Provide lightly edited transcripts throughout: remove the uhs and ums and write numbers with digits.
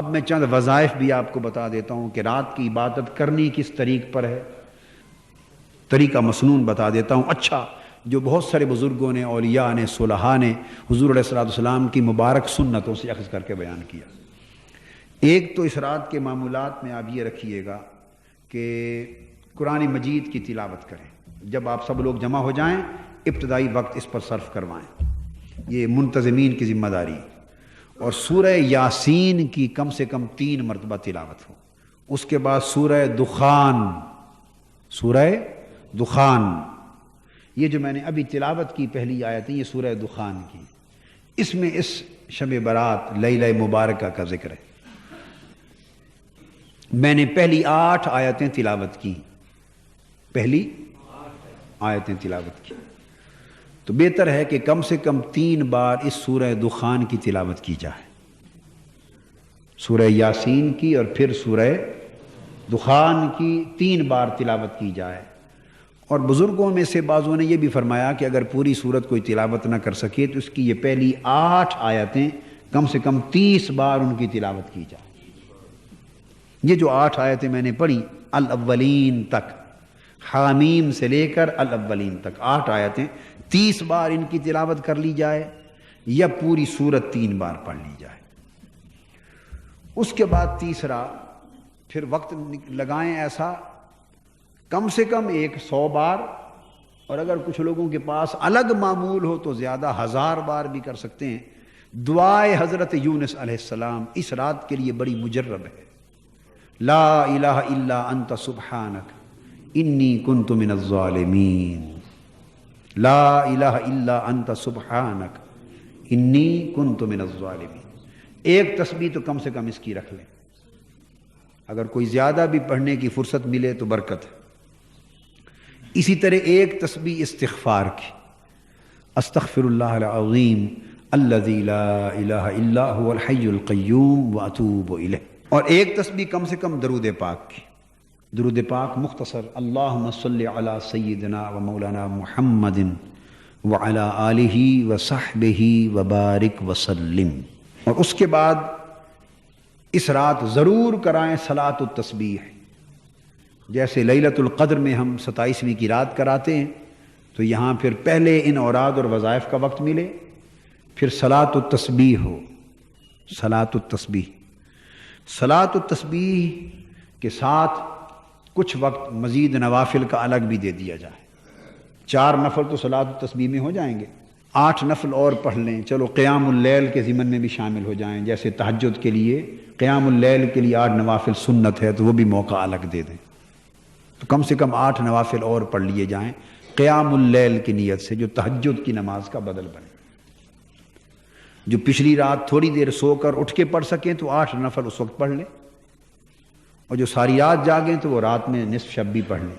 اب میں چند وظائف بھی آپ کو بتا دیتا ہوں کہ رات کی عبادت کرنی کس طریق پر ہے، طریقہ مسنون بتا دیتا ہوں اچھا، جو بہت سارے بزرگوں نے، اولیاء نے، صلحاء نے حضور علیہ السلام کی مبارک سنتوں سے اخذ کر کے بیان کیا۔ ایک تو اس رات کے معمولات میں آپ یہ رکھیے گا کہ قرآن مجید کی تلاوت کریں۔ جب آپ سب لوگ جمع ہو جائیں ابتدائی وقت اس پر صرف کروائیں، یہ منتظمین کی ذمہ داری۔ اور سورہ یاسین کی کم سے کم 3 مرتبہ تلاوت ہو۔ اس کے بعد سورہ دخان، یہ جو میں نے ابھی تلاوت کی پہلی آیت ہے یہ سورہ دخان کی، اس میں اس شب برات لیلہ مبارکہ کا ذکر ہے۔ میں نے پہلی 8 آیتیں تلاوت کی، پہلی آیتیں تلاوت کی، تو بہتر ہے کہ کم سے کم 3 بار اس سورہ دخان کی تلاوت کی جائے، سورہ یاسین کی اور پھر سورہ دخان کی 3 بار تلاوت کی جائے۔ اور بزرگوں میں سے بعضوں نے یہ بھی فرمایا کہ اگر پوری سورت کوئی تلاوت نہ کر سکے تو اس کی یہ پہلی 8 آیتیں کم سے کم 30 بار ان کی تلاوت کی جائے۔ یہ جو 8 آیتیں میں نے پڑھی الاولین تک، حامیم سے لے کر الاولین تک 8 آیتیں 30 بار ان کی تلاوت کر لی جائے یا پوری سورت 3 بار پڑھ لی جائے۔ اس کے بعد تیسرا پھر وقت لگائیں ایسا کم سے کم 100 بار، اور اگر کچھ لوگوں کے پاس الگ معمول ہو تو زیادہ 1000 بار بھی کر سکتے ہیں۔ دعائے حضرت یونس علیہ السلام اس رات کے لیے بڑی مجرب ہے، لا الہ الا انت سبحانک انی کنت من الظالمین، لا الہ الا انت سبحانک انی کنت من الظالمین۔ ایک تسبیح تو کم سے کم اس کی رکھ لیں، اگر کوئی زیادہ بھی پڑھنے کی فرصت ملے تو برکت ہے۔ اسی طرح ایک تسبیح استغفار کی، استغفر اللہ العظیم الذی لا الہ الا هو الحی القیوم واتوب الیہ۔ اور ایک تسبیح کم سے کم درود پاک کی، درود پاک مختصر، اللہم صلی علی سیدنا و مولانا محمد وعلی آلہ وصحبہ وبارک وسلم۔ اور اس کے بعد اس رات ضرور کرائیں صلاۃ التسبیح، جیسے لیلۃ القدر میں ہم 27ویں کی رات کراتے ہیں، تو یہاں پھر پہلے ان اوراد اور وظائف کا وقت ملے، پھر صلاۃ التسبیح ہو، صلاۃ التسبیح۔ صلاۃ التسبیح کے ساتھ کچھ وقت مزید نوافل کا الگ بھی دے دیا جائے۔ 4 نفل تو صلاۃ التسبیح میں ہو جائیں گے، 8 نفل اور پڑھ لیں، چلو قیام اللیل کے ضمن میں بھی شامل ہو جائیں، جیسے تہجد کے لیے قیام اللیل کے لیے 8 نوافل سنت ہے تو وہ بھی موقع الگ دے دیں، تو کم سے کم 8 نوافل اور پڑھ لیے جائیں قیام اللیل کی نیت سے، جو تہجد کی نماز کا بدل بنے۔ جو پچھلی رات تھوڑی دیر سو کر اٹھ کے پڑھ سکیں تو 8 نفل اس وقت پڑھ لیں، اور جو ساری رات جاگیں تو وہ رات میں نصف شب بھی پڑھ لیں،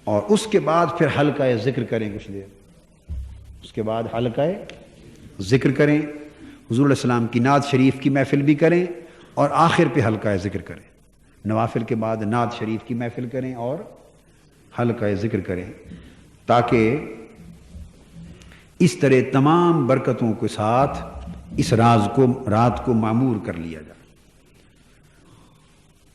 اور اس کے بعد پھر حلقہ ذکر کریں کچھ دیر، اس کے بعد حلقہ ذکر کریں، حضور علیہ السلام کی نعت شریف کی محفل بھی کریں، اور آخر پہ حلقہ ذکر کریں۔ نوافل کے بعد نعت شریف کی محفل کریں اور حلقہ ذکر کریں، تاکہ اس طرح تمام برکتوں کے ساتھ اس رات کو معمور کر لیا جائے۔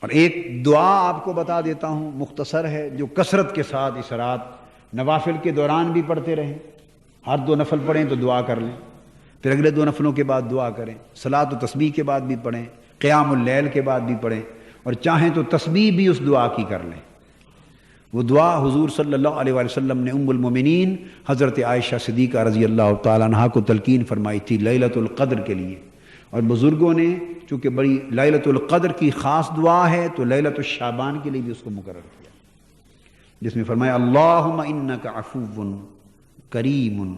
اور ایک دعا آپ کو بتا دیتا ہوں، مختصر ہے، جو کثرت کے ساتھ اس رات نوافل کے دوران بھی پڑھتے رہیں، ہر 2 نفل پڑھیں تو دعا کر لیں، پھر اگلے 2 نفلوں کے بعد دعا کریں، صلاۃ و تسبیح کے بعد بھی پڑھیں، قیام اللیل کے بعد بھی پڑھیں، اور چاہیں تو تسبیح بھی اس دعا کی کر لیں۔ وہ دعا حضور صلی اللہ علیہ وسلم نے ام المومنین حضرت عائشہ صدیقہ رضی اللہ تعالیٰ عنہا کو تلقین فرمائی تھی لیلۃ القدر کے لیے، اور بزرگوں نے چونکہ بڑی لیلۃ القدر کی خاص دعا ہے تو لیلۃ الشعبان کے لیے بھی اس کو مقرر کیا، جس میں فرمایا اللہم انک عفو کریم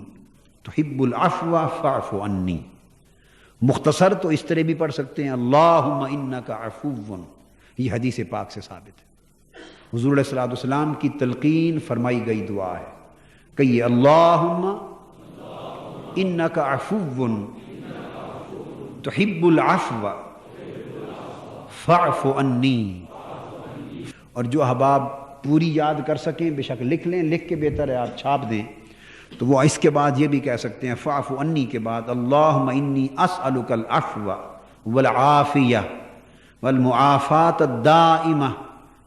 تحب العفو فاعف عنی۔ مختصر تو اس طرح بھی پڑھ سکتے ہیں اللہم انک عفو، یہ حدیث پاک سے ثابت ہے، حضور علیہ السلام کی تلقین فرمائی گئی دعا ہے، کہیے اللہم انک عفو تحب العفو فاعف عنی۔ اور جو احباب پوری یاد کر سکیں بے شک لکھ لیں، لکھ کے بہتر ہے آپ چھاپ دیں، تو وہ اس کے بعد یہ بھی کہہ سکتے ہیں فاعف عنی کے بعد اللہم انی اسألک العفو والعافیہ والمعافات الدائمہ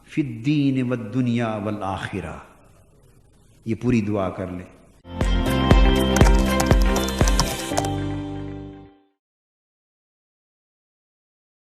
فی الدین والدنیا والآخرہ. یہ پوری دعا کر لیں.